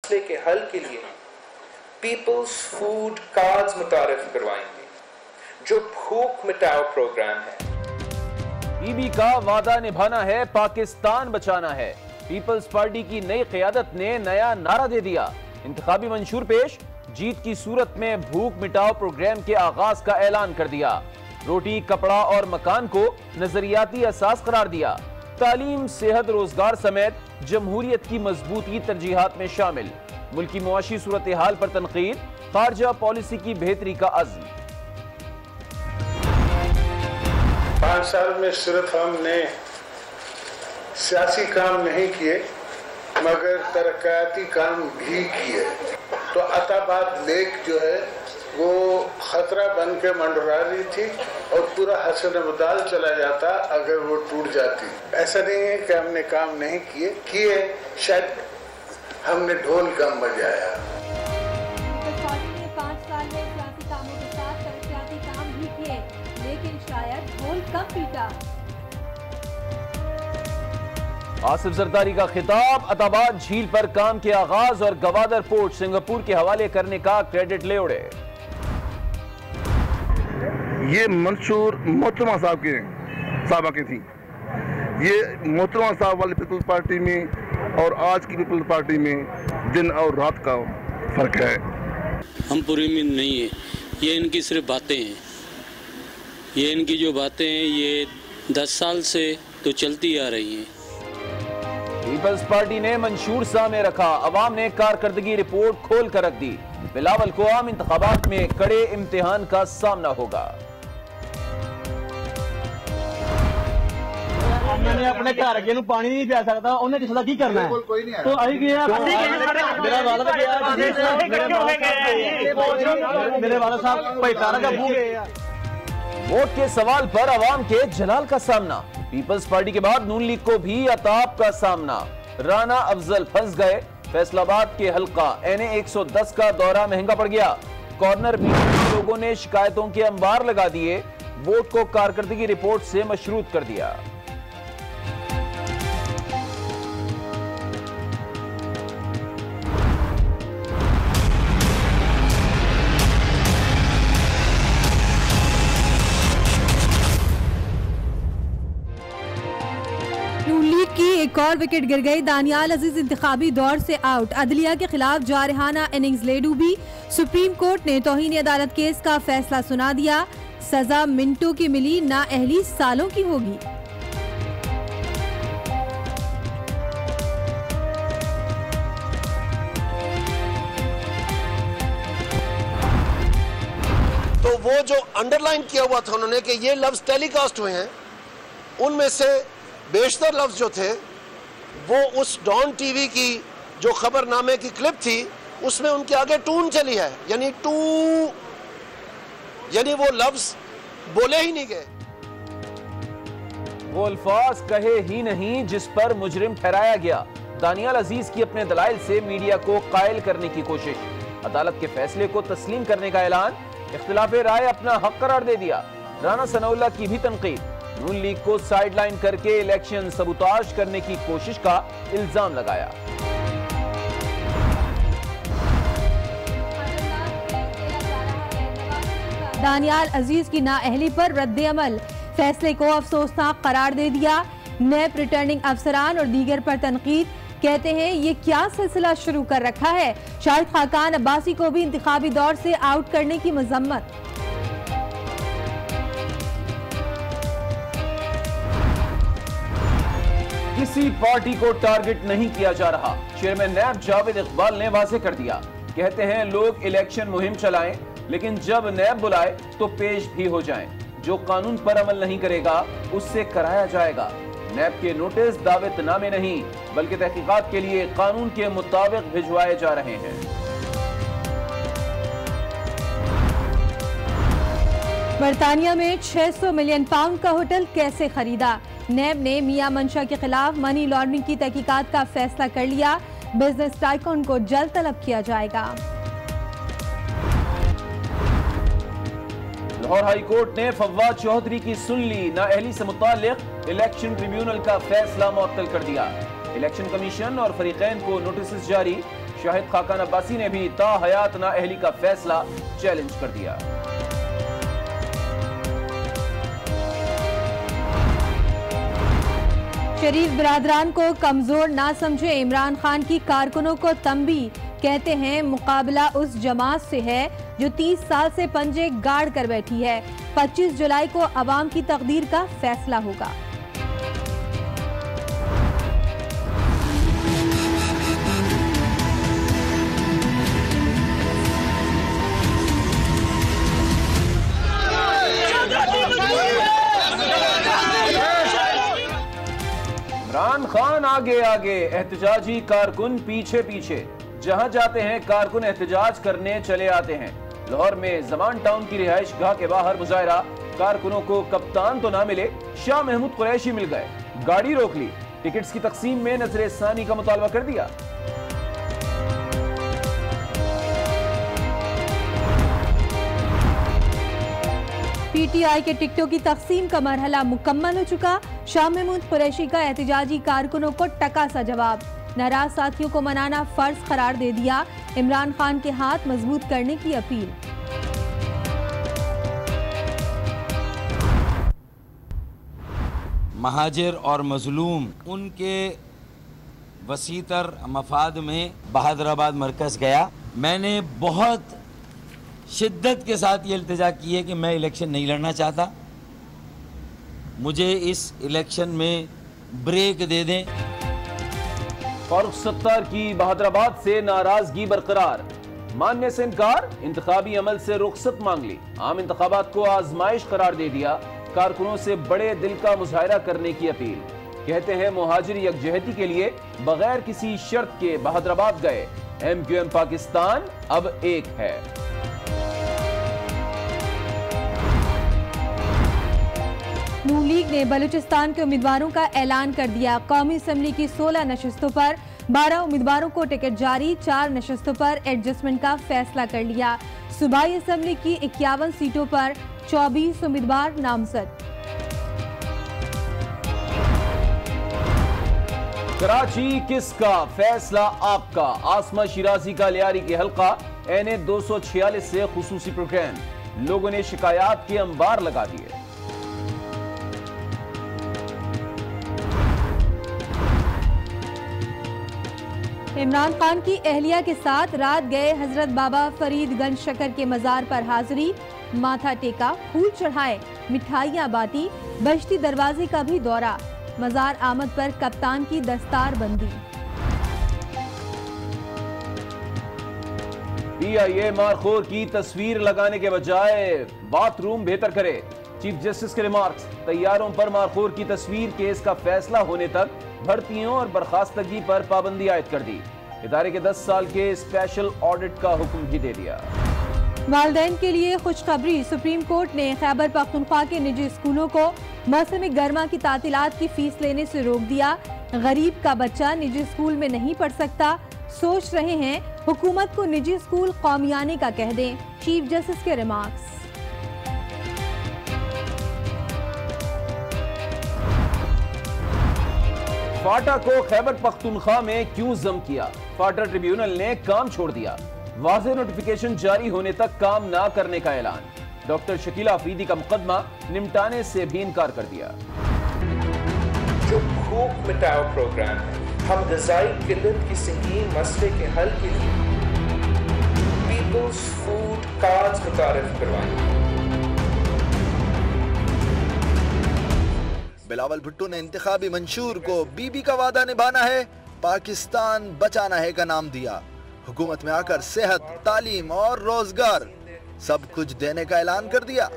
मसले के हल के लिए पीपल्स फूड कार्ड्स मुतारिफ करवाएंगे, जो भूख मिटाओ प्रोग्राम है। बीबी का वादा निभाना है, पाकिस्तान बचाना है। पीपल्स पार्टी की नई क़यादत ने नया नारा दे दिया। इंतखाबी मंशूर पेश, जीत की सूरत में भूख मिटाओ प्रोग्राम के आगाज का ऐलान कर दिया। रोटी, कपड़ा और मकान को नजरियाती असास करार दिया। तालीम, सेहत, रोजगार समेत जमहूरियत की मजबूती तरजीहात में शामिल। मुल्की मुआशी सूरत हाल पर तनकीद, खारजा पॉलिसी की बेहतरी का अज़्म। 5 साल में सिर्फ हमने सियासी काम नहीं किए मगर तरक्याती काम भी किए। तो अताबाद लेक जो है वो खतरा बन के मंडरा रही थी और पूरा हसन मुदाल चला जाता अगर वो टूट जाती। ऐसा नहीं है कि हमने काम नहीं किए, शायद हमने ढोल कम बजाया। पार्टी ने 5 साल में सियासी कामों के साथ तरक्याती काम भी किए, लेकिन शायद ढोल कम पीटा। आसिफ जरदारी का खिताब, अताबाद झील पर काम के आगाज और गवादर पोर्ट सिंगापुर के हवाले करने का क्रेडिट ले उड़े। ये मंशूर मोहतरमा साहब की थी। ये मोहतरमा साहब वाली पीपल्स पार्टी में और आज की पीपल्स पार्टी में दिन और रात का फर्क है। हम पूरी उम्मीद नहीं है, ये इनकी सिर्फ बातें हैं। ये इनकी जो बातें हैं ये 10 साल से तो चलती आ रही हैं। पीपल्स पार्टी ने मंशूर सामने रखा, अवाम ने कारकर्दगी रिपोर्ट खोल कर रख दी। बिलावल को आम इंतखाबात में कड़े इम्तिहान का सामना होगा। मैंने अपने घर अगे पानी नहीं पिया सकता, उन्हें जिसका की करना है तो मेरे वाला साहब पैतारा का भूख गए। वोट के सवाल पर अवाम के जलाल का सामना। पीपल्स पार्टी के बाद नून लीग को भी अताब का सामना। राना अफजल फंस गए। फैसलाबाद के हल्का NA 110 का दौरा महंगा पड़ गया। कॉर्नर मीटिंग में लोगों ने शिकायतों के अंबार लगा दिए। वोट को कारकर्दगी रिपोर्ट से मशरूत कर दिया। एक और विकेट गिर गई। दानियाल अजीज इंतखाबी दौर से आउट। अदलिया के खिलाफ जारहाना इनिंग्स ले डूबी। सुप्रीम कोर्ट ने तौहीन अदालत केस का फैसला सुना दिया। सजा मिनटों की मिली, नाअहली सालों की होगी। तो वो जो अंडरलाइन किया हुआ था उन्होंने कि ये लफ्ज टेलीकास्ट हुए हैं, उनमें से बेशतर लफ्ज जो थे वो उस डॉन टीवी की जो खबरनामे की क्लिप थी उसमें उनके आगे टून चली है, यानी वो लफ्ज बोले ही नहीं गए। वो अल्फाज कहे ही नहीं जिस पर मुजरिम ठहराया गया। दानियाल अजीज की अपने दलाइल से मीडिया को कायल करने की कोशिश। अदालत के फैसले को तस्लीम करने का ऐलान। इख्तिलाफे राय अपना हक करार दे दिया। राना सनाउल्लाह की भी तनकीद। नून लीग को साइडलाइन करके इलेक्शन सबूताज करने की कोशिश का इल्जाम लगाया। दानियाल अजीज की नाअहली पर रद्द अमल। फैसले को अफसोसनाक करार दे दिया। नैब रिटर्निंग अफसरान और दीगर पर तनकीद। कहते हैं ये क्या सिलसिला शुरू कर रखा है। शाहिद खाकान अब्बासी को भी इंतखाबी दौर से आउट करने की मजम्मत। किसी पार्टी को टारगेट नहीं किया जा रहा। चेयरमैन नैब जावेद इकबाल ने वाज़ेह कर दिया। कहते हैं लोग इलेक्शन मुहिम चलाएं, लेकिन जब नैब बुलाए तो पेश भी हो जाएं। जो कानून पर अमल नहीं करेगा उससे कराया जाएगा। नैब के नोटिस दावतनामे नहीं बल्कि तहकीकात के लिए कानून के मुताबिक भिजवाए जा रहे हैं। बरतानिया में 600 मिलियन पाउंड का होटल कैसे खरीदा। नैब ने मियां मंशा के खिलाफ मनी लॉन्ड्रिंग की तहकीकात का फैसला कर लिया। बिजनेस टाइकून को जल्द तलब किया जाएगा। लाहौर हाई कोर्ट ने फव्वाद चौधरी की सुन ली। नाअहली से मुताल्लिक इलेक्शन ट्रिब्यूनल का फैसला मुअत्तल कर दिया। इलेक्शन कमीशन और फरीकैन को नोटिस जारी। शाहिद खाकान अब्बासी ने भी ता हयात नाअहली का फैसला चैलेंज कर दिया। शरीफ बिरादरान को कमजोर ना समझे, इमरान खान की कारकुनों को तंबी। कहते हैं मुकाबला उस जमात से है जो 30 साल से पंजे गाड़ कर बैठी है। 25 जुलाई को अवाम की तकदीर का फैसला होगा। इमरान खान आगे आगे, एहतजाजी कारकुन पीछे पीछे। जहां जाते हैं कारकुन एहतजाज करने चले आते हैं। लाहौर में जमान टाउन की रिहाइश गाह के बाहर मुजाहरा। कारकुनों को कप्तान तो ना मिले, शाह महमूद कुरैशी मिल गए। गाड़ी रोक ली, टिकट्स की तकसीम में नजर सानी का मुतालबा कर दिया। पीटीआई के टिकटों की तकसीम का मरहला मुकम्मल हो चुका। शाह महमूद कुरैशी का एहतजाजी कारकुनों को टका सा जवाब। नाराज साथियों को मनाना फर्ज करार दे दिया। इमरान खान के हाथ मजबूत करने की अपील। महाजिर और मजलूम उनके वसीतर मफाद में बहादुराबाद मरकज गया। मैंने बहुत शिद्दत के साथ ये इल्तिजा की है कि मैं इलेक्शन नहीं लड़ना चाहता, मुझे इस इलेक्शन में ब्रेक दे दें। फारूक सत्तार की बहादुराबाद से नाराजगी बरकरार, मानने से इनकार, इंतखाबी अमल से रुखसत मांग ली। आम इंतखाबात को आजमाइश करार दे दिया। कारकुनों से बड़े दिल का मुजाहरा करने की अपील। कहते हैं मुहाजिर यकजहती के लिए बगैर किसी शर्त के बहादुराबाद गए। MQM पाकिस्तान अब एक है। नून लीग ने बलूचिस्तान के उम्मीदवारों का ऐलान कर दिया। कौमी असम्बली की 16 नशस्तों पर 12 उम्मीदवारों को टिकट जारी। 4 नशस्तों पर एडजस्टमेंट का फैसला कर लिया। सूबाई असम्बली की 51 सीटों पर 24 उम्मीदवार नामजद। कराची किसका, फैसला आपका। आसमा शिराजी का लियारी के हल्का NA 246 से खुसूसी प्रोग्राम। लोगों ने शिकायत के अंबार लगा दिए। इमरान खान की अहलिया के साथ रात गए हजरत बाबा फरीदगंज शकर के मजार पर हाजिरी। माथा टेका, फूल चढ़ाए, मिठाइयां बांटी। बश्ती दरवाजे का भी दौरा। मजार आमद पर कप्तान की दस्तार बंदी। PIA मारखोर की तस्वीर लगाने के बजाय बाथरूम बेहतर करे। चीफ जस्टिस के रिमार्क्स। तैयारों पर मारखोर की तस्वीर केस का फैसला होने तक भर्तियों और बर्खास्तगी पर पाबंदी आयद कर दी। इदारे के 10 साल के स्पेशल ऑडिट का हुक्म भी दे दिया। वालिदैन के लिए खुशखबरी। सुप्रीम कोर्ट ने खैबर पख्तूनख्वा के निजी स्कूलों को मौसम गर्मा की तातीलात की फीस लेने से रोक दिया। गरीब का बच्चा निजी स्कूल में नहीं पढ़ सकता। सोच रहे हैं हुकूमत को निजी स्कूल कौमियाने का कह दें। चीफ जस्टिस के रिमार्क्स। फाटा को खैबर पख्तूनख्वा में क्यों जम किया, फाटा ट्रिब्यूनल ने काम छोड़ दिया। वाज़ेह नोटिफिकेशन जारी होने तक काम ना करने का ऐलान। डॉक्टर शकीला अफरीदी का मुकदमा निपटाने से भी इनकार कर दिया। जो भूख मिटाओ प्रोग्राम है, हम ग़िज़ाई किल्लत की संगीन मसले के हल के लिए पीपल्स फूड कार्ड्स मुतारिफ करवाएंगे। बिलावल भुट्टो ने इंतखाबी मंशूर को बीबी का वादा निभाना है, पाकिस्तान बचाना है का नाम दिया। हुकूमत में आकर सेहत, तालीम और रोजगार सब कुछ देने का ऐलान कर दिया।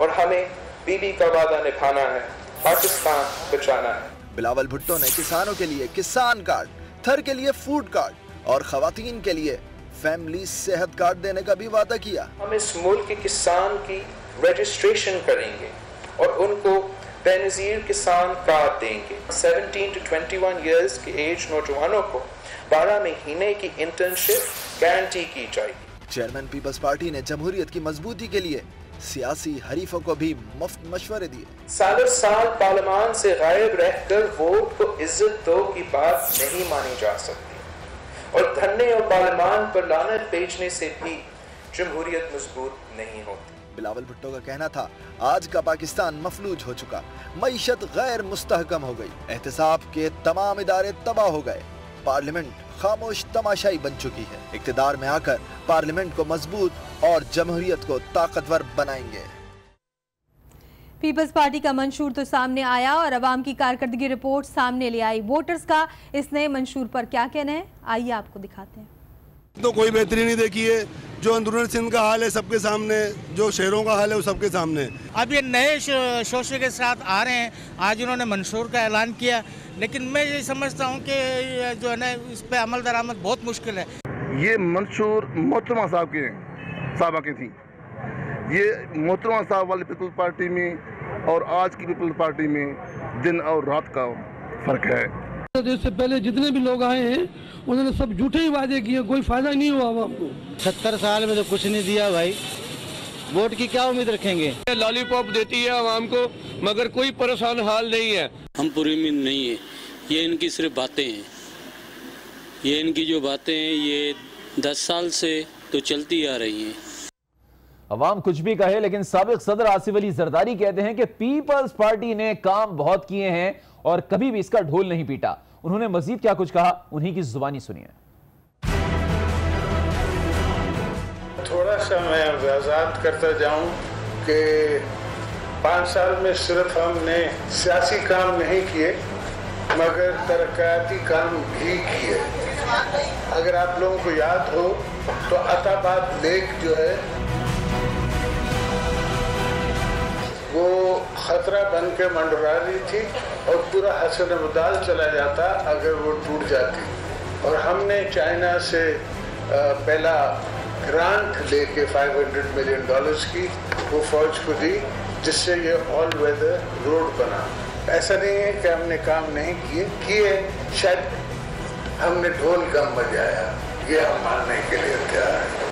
और हमें बीबी का वादा निभाना है, पाकिस्तान बचाना है। बिलावल भुट्टो ने किसानों के लिए किसान कार्ड, थर के लिए फूड कार्ड और खवातीन के लिए फैमिली सेहत कार्ड देने का भी वादा किया। हम इस मुल्क के किसान की रजिस्ट्रेशन करेंगे और उनको बेनजीर किसान कार्ड देंगे। 17 to 21 इयर्स के एज नौजवानों को 12 महीने की इंटर्नशिप गारंटी की जाएगी। चेयरमैन पीपल्स पार्टी ने जमहूरियत की मजबूती के लिए सियासी हरीफों को भी मुफ्त मशवरे दिए। साल पार्लियामान से गायब रहकर वोट को इज्जत दो की बात नहीं मानी जा सकती। और धरने और पार्लियामान पर लानत भेजने से भी जमहूरियत मजबूत नहीं होती। बिलावल भुट्टो का कहना था, आज का पाकिस्तान मफलूज हो चुका, मईशत गैर मुस्तहकम हो गई, एहतसाब के तमाम इदारे तबाह हो गए, पार्लियामेंट खामोश तमाशाई बन चुकी है। इक्तदार में आकर पार्लियामेंट को मजबूत और जमहूरियत को ताकतवर बनाएंगे। पीपल्स पार्टी का मंशूर तो सामने आया और अवाम की कारकर्दगी रिपोर्ट सामने ले आई। वोटर्स का इस नए मंशूर पर क्या कहना है, आइए आपको दिखाते हैं। तो कोई बेहतरी नहीं देखी है, जो अंदरूनी सिंध का हाल है सबके सामने, जो शहरों का हाल है वो सबके सामने। अब ये नए शोशे के साथ आ रहे हैं, आज उन्होंने मंशूर का ऐलान किया, लेकिन मैं ये समझता हूँ कि जो है ना इस पे अमल दरामद बहुत मुश्किल है। ये मंशूर मोहतरमा साहबा की थी, ये मोहतरमा साहब वाली पीपल्स पार्टी में और आज की पीपल्स पार्टी में दिन और रात का फर्क है। देश से पहले जितने भी लोग आए हैं उन्होंने सब झूठे ही वादे किए, कोई फायदा नहीं हुआ आवाम को। 70 साल में तो कुछ नहीं दिया भाई, वोट की क्या उम्मीद रखेंगे। लॉलीपॉप देती है आवाम को, मगर कोई परेशान हाल नहीं है। हम पुरअमन नहीं है, ये इनकी सिर्फ बातें हैं। ये इनकी जो बातें हैं ये 10 साल से तो चलती आ रही हैं। अवाम कुछ भी कहे, लेकिन साबिक सदर आसिफ अली जरदारी कहते हैं कि पीपल्स पार्टी ने काम बहुत किए हैं और कभी भी इसका ढोल नहीं पीटा। उन्होंने मजीद क्या कुछ कहा, उन्हीं की जुबानी सुनिए। थोड़ा सा मैं वजाहत करता जाऊं कि 5 साल में सिर्फ हमने सियासी काम नहीं किए मगर तरक्याती काम भी किए। अगर आप लोगों को याद हो तो अताबाद लेक जो है वो खतरा बन के मंडरा रही थी और पूरा हसन मुदाल चला जाता अगर वो टूट जाती। और हमने चाइना से पहला ग्रांट लेके $500 मिलियन की वो फौज को दी, जिससे ये ऑल वेदर रोड बना। ऐसा नहीं है कि हमने काम नहीं किए, शायद हमने ढोल कम बजाया, ये हम मानने के लिए तैयार है।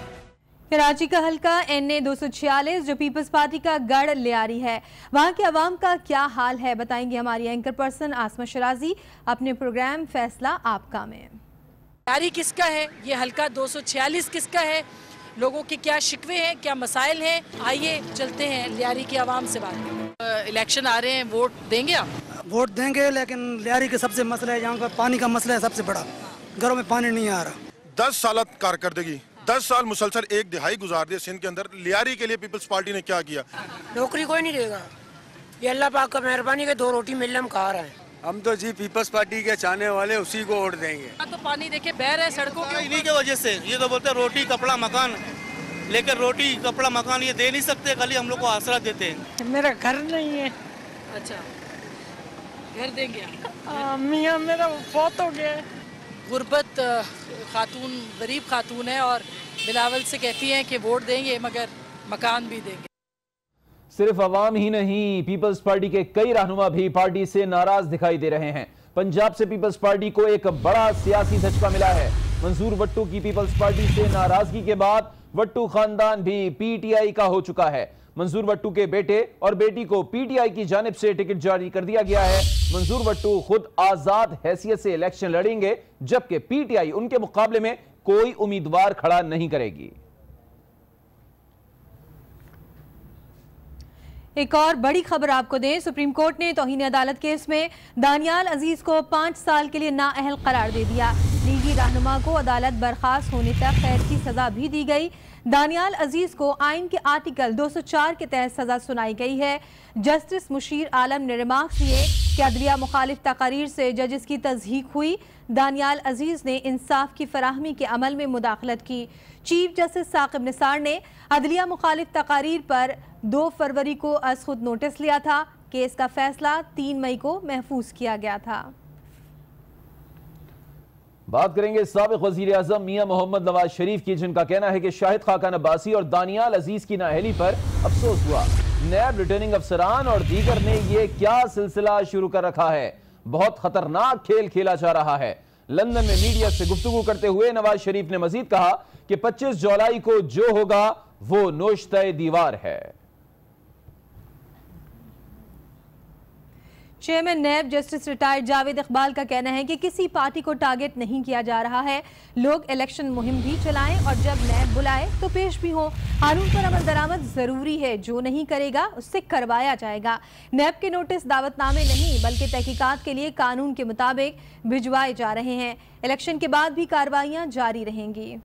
कराची का हल्का NA 246 जो पीपल्स पार्टी का गढ़ लियारी है, वहां के अवाम का क्या हाल है, बताएंगे हमारी एंकर पर्सन आसमा शराजी अपने प्रोग्राम फैसला आपका में। लियारी किसका है, ये हल्का 246 किसका है, लोगों के क्या शिकवे हैं, क्या मसाइल हैं, आइए चलते हैं लियारी की आवाम से बात। इलेक्शन आ रहे हैं, वोट देंगे आप? वोट देंगे, लेकिन लियारी के सबसे मसला है, यहाँ का पानी का मसला है सबसे बड़ा, घरों में पानी नहीं आ रहा। 10 साल कारकर्दगी, 10 साल मुसलसल एक दिहाई गुजार दिए सिंध के अंदर। लियारी के लिए पीपल्स पार्टी ने क्या किया? नौकरी कोई नहीं देगा, ये अल्लाह पाक का मेहरबानी के 2 रोटी मिल हम खा रहे हैं। हम तो जी पीपल्स पार्टी के चाहने वाले उसी को वोट देंगे। तो पानी देखे बह रहे सड़कों के, इन्हीं के वजह से। ये तो बोलते रोटी कपड़ा मकान, लेकिन रोटी कपड़ा मकान ये दे नहीं सकते, खाली हम लोग को आसरा देते हैं। मेरा घर नहीं है। अच्छा, घर देंगे? मियाँ मेरा फौत हो गया है। गुर्बत खातून गरीब खातून है और बिलावल से कहती हैं कि वोट देंगे मगर मकान भी देंगे। सिर्फ अवाम ही नहीं, पीपल्स पार्टी के कई रहनुमा भी पार्टी से नाराज दिखाई दे रहे हैं। पंजाब से पीपल्स पार्टी को एक बड़ा सियासी झटका मिला है। मंसूर वट्टू की पीपल्स पार्टी से नाराजगी के बाद वट्टू खानदान भी PTI का हो चुका है। मंसूर वट्टू के बेटे और बेटी को PTI की जानिब से टिकट जारी कर दिया गया है। मंसूर वट्टू खुद आजाद हैसियत से इलेक्शन लड़ेंगे, जबकि PTI उनके मुकाबले में कोई उम्मीदवार खड़ा नहीं करेगी। एक और बड़ी खबर आपको दें, सुप्रीम कोर्ट ने तौहीन अदालत केस में दानियाल अजीज को 5 साल के लिए नाअहल करार दे दिया। लीगी रहनुमा को अदालत बर्खास्त होने तक कैद की सजा भी दी गई। दानियाल अजीज को आइन के आर्टिकल 204 के तहत सजा सुनाई गई है। जस्टिस मुशीर आलम ने रिमार्क किए कि अदलिया मुखालिफ तकारीर से जजेस की तज़हीक हुई। दानियाल अजीज ने इंसाफ की फराहमी के अमल में मुदाखलत की। चीफ जस्टिस साकिब निसार ने अदलिया मुखालिफ तकारीर पर 2 फरवरी को अज खुद नोटिस लिया था। केस का फैसला 3 मई को महफूज किया गया था। बात करेंगे साबिक वजीर आजम मियां मोहम्मद नवाज शरीफ की, जिनका कहना है कि शाहिद खाकान अब्बासी और दानियाल अजीज की नाअहली पर अफसोस हुआ। नैब रिटर्निंग अफसरान और दीगर ने यह क्या सिलसिला शुरू कर रखा है, बहुत खतरनाक खेल खेला जा रहा है। लंदन में मीडिया से गुफ्तगू करते हुए नवाज शरीफ ने मजीद कहा कि 25 जुलाई को जो होगा वो नोश्ते दीवार है। चेयरमैन नैब जस्टिस रिटायर्ड जावेद इकबाल का कहना है कि किसी पार्टी को टारगेट नहीं किया जा रहा है। लोग इलेक्शन मुहिम भी चलाएं और जब नैब बुलाए तो पेश भी हो। कानून पर अमल दरामद जरूरी है, जो नहीं करेगा उससे करवाया जाएगा। नैब के नोटिस दावतनामे नहीं बल्कि तहकीकात के लिए कानून के मुताबिक भिजवाए जा रहे हैं। इलेक्शन के बाद भी कार्रवाइयां जारी रहेंगी।